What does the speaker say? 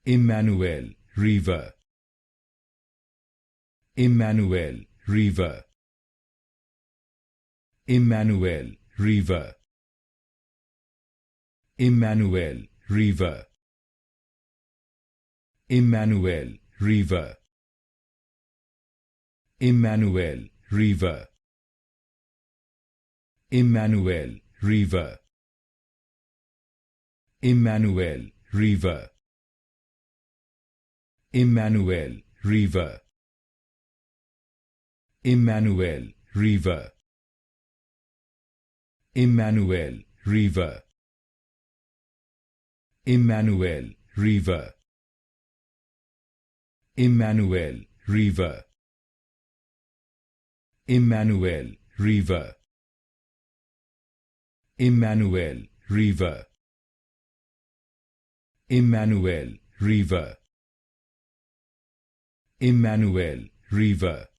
Emmanuelle Riva. Emmanuelle Riva. Emmanuelle Riva. Emmanuelle Riva. Emmanuelle Riva. Emmanuelle Riva. Emmanuelle Riva. Emmanuelle Riva. Emmanuelle Riva. Emmanuelle Riva. Emmanuelle Riva. Emmanuelle Riva. Emmanuelle Riva. Emmanuelle Riva. Emmanuelle Riva. Emmanuelle Riva. Emmanuelle Riva.